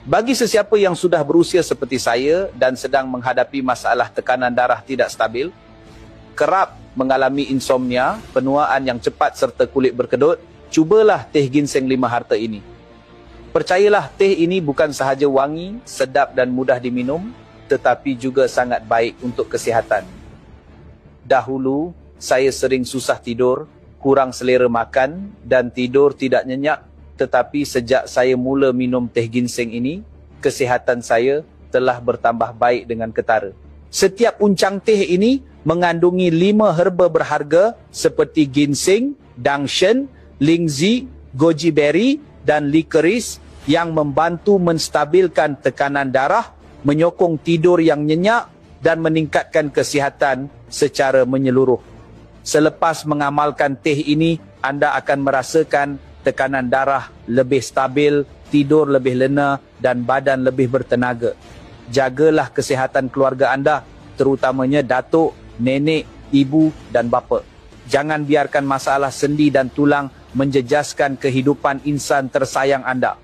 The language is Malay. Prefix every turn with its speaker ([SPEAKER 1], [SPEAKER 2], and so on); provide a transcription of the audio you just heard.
[SPEAKER 1] Bagi sesiapa yang sudah berusia seperti saya dan sedang menghadapi masalah tekanan darah tidak stabil, kerap mengalami insomnia, penuaan yang cepat serta kulit berkedut, cubalah teh ginseng 5 harta ini. Percayalah, teh ini bukan sahaja wangi, sedap dan mudah diminum, tetapi juga sangat baik untuk kesihatan. Dahulu, saya sering susah tidur, kurang selera makan dan tidur tidak nyenyak. Tetapi sejak saya mula minum teh ginseng ini, kesihatan saya telah bertambah baik dengan ketara. Setiap uncang teh ini mengandungi 5 herba berharga seperti ginseng, dangshen, lingzi, goji berry dan licorice yang membantu menstabilkan tekanan darah, menyokong tidur yang nyenyak dan meningkatkan kesihatan secara menyeluruh. Selepas mengamalkan teh ini, anda akan merasakan tekanan darah lebih stabil, tidur lebih lena dan badan lebih bertenaga. Jagalah kesihatan keluarga anda, terutamanya datuk, nenek, ibu dan bapa. Jangan biarkan masalah sendi dan tulang menjejaskan kehidupan insan tersayang anda.